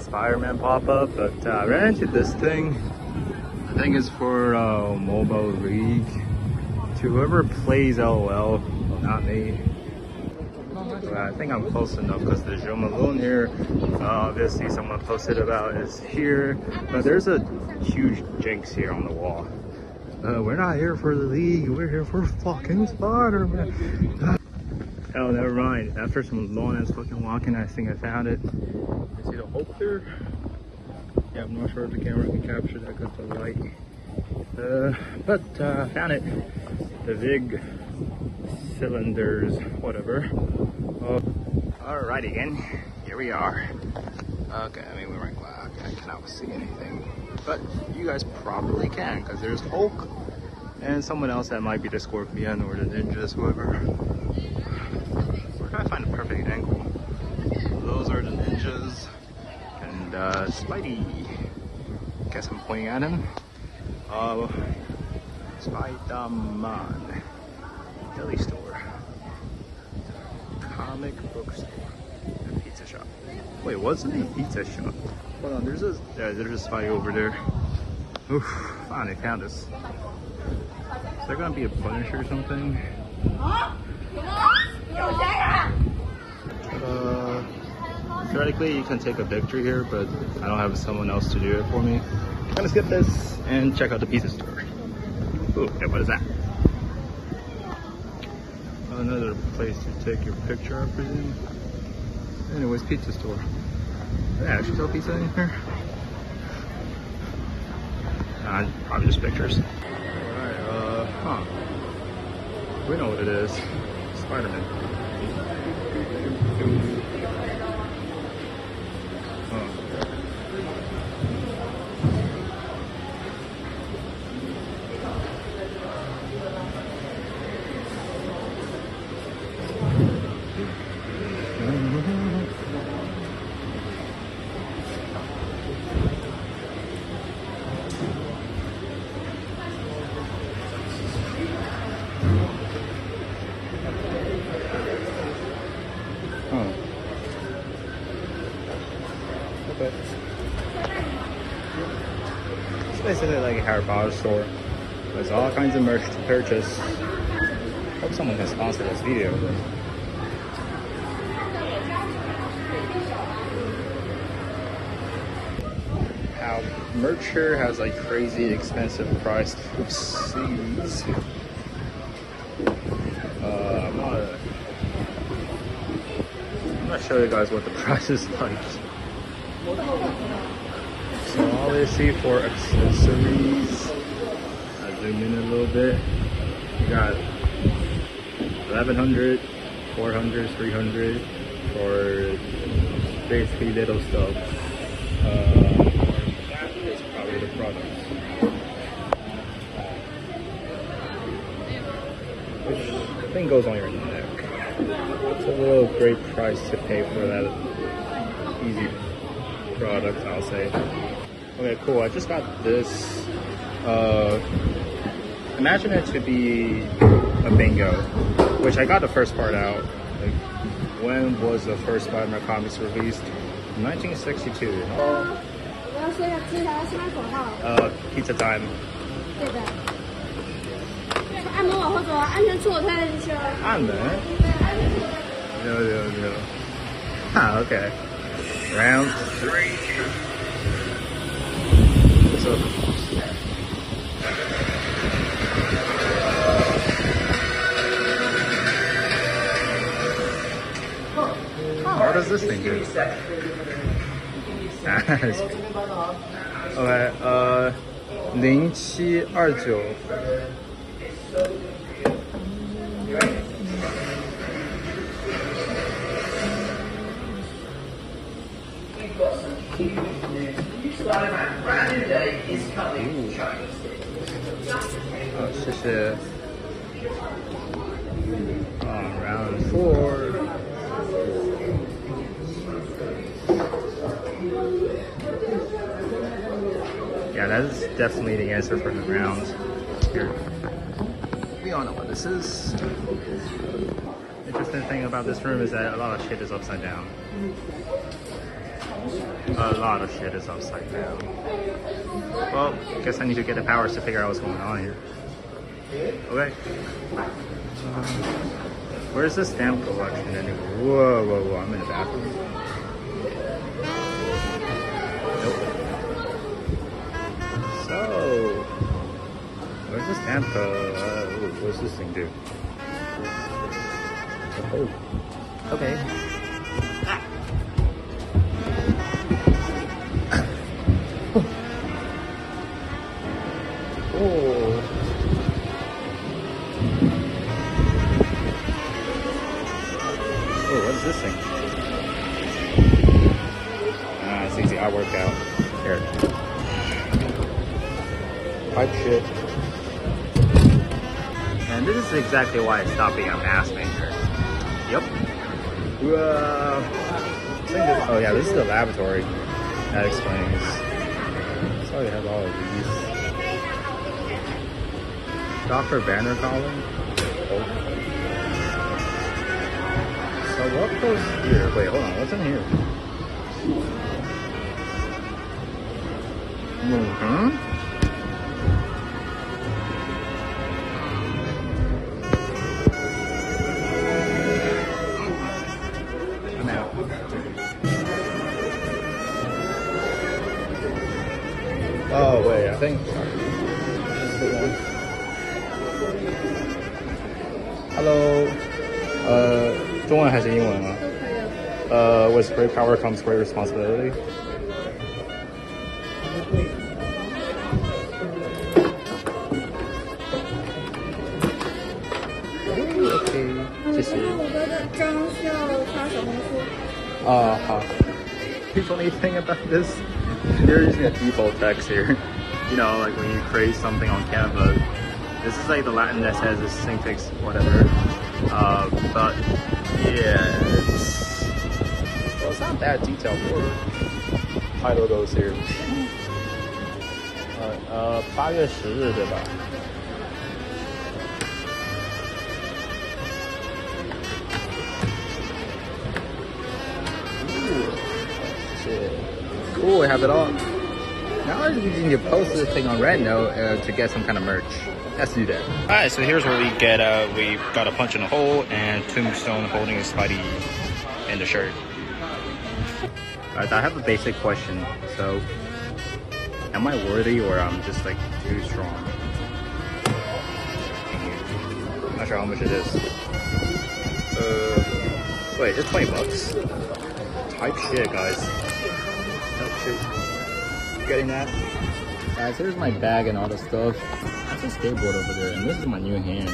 a Spider-Man pop-up, but I ran into this thing. I think it's for Mobile League. To whoever plays LOL, well, not me. But I think I'm close enough because there's Joe Malone here. Obviously someone posted about is here, but there's a huge jinx here on the wall. We're not here for the league, we're here for fucking Spider-Man. Oh, never mind. After some long ass fucking walking, I think I found it. You see the Hulk there? Yeah, I'm not sure if the camera can capture that because of the light. But found it. The big cylinders, whatever. Alright again, here we are. Okay, I mean, we weren't glad. I cannot see anything. But you guys probably can, because there's Hulk and someone else that might be the Scorpion or the Ninjas, whoever. We're trying to find the perfect angle. Those are the Ninjas. And Spidey. Guess I'm pointing at him. Spider-Man. Deli store. Comic book store. And pizza shop. Wait, what's in the pizza shop? Hold on, there's a Spidey over there. Oof, finally found this. Is there gonna be a Punisher or something? Theoretically, you can take a victory here, but I don't have someone else to do it for me. I'm gonna skip this and check out the pizza store. Ooh, yeah, what is that? Another place to take your picture, I presume. Anyways, pizza store. Yeah, actually sell pizza in here? Probably just pictures. Alright, we know what it is. Spider-Man. Okay. It's basically like a Harry Potter store. There's all kinds of merch to purchase. Hope someone can sponsor this video. How merch here has like crazy expensive priced oopsies. I'm gonna show you guys what the price is like. So obviously for accessories, I zoom in a little bit. You got 1100, 400, 300 for basically little stuff. That is probably the products, which I think goes on your neck. It's a little great price to pay for that easy product, I'll say. Okay, cool. I just got this. Imagine it to be a bingo, which I got the first part out. Like, when was the first Spider-Man comics released? 1962. Pizza time. 按摩往后走啊，安全出口推进去哦。按门。No. Ah, okay. Round 3. So. What does this thing do? Okay, 0729。好，谢谢。Round 4. Yeah, that is definitely the answer for the round. Here. We all know what this is. Interesting thing about this room is that a lot of shit is upside down. A lot of shit is upside down. Well, guess I need to get the powers to figure out what's going on here. Okay. Where's the stamp collection anyway? Whoa, whoa, whoa, I'm in the bathroom. Nope. So, where's the stamp? What's this thing do? Oh, okay. Oh. Oh, what's this thing? Ah, it's easy. I worked out. Here. Pipe shit. And this is exactly why I stopped being a mask maker. Yep. Oh yeah, this is the laboratory. That explains. So we have all of these. Dr. Banner calling? Oh. So what goes here? Wait, hold on. What's in here? Mm-hmm. I'm out. Oh, wait. I think this is the one. Hello. 中文还是英文啊？ with great power comes great responsibility. Okay, 谢谢。我的妆需要发小红书。好。The funny thing about this, they're using a default text here. You know, like when you create something on Canva, this is like the Latin that says it's syntax, whatever. But yeah, it's not that detailed. Title goes here. 8月10日对吧？Cool, we have it all. Now we need to post this thing on Reno to get some kind of merch. Let's do that. Alright, so here's where we get, we got a punch in a hole and Tombstone holding a Spidey in the shirt. Alright, I have a basic question. So, am I worthy or I'm just like too strong? Not sure how much it is. Wait, it's $20. Type shit, guys. Type shit. Getting that? Guys, here's my bag and all the stuff. That's a skateboard over there, and this is my new hand.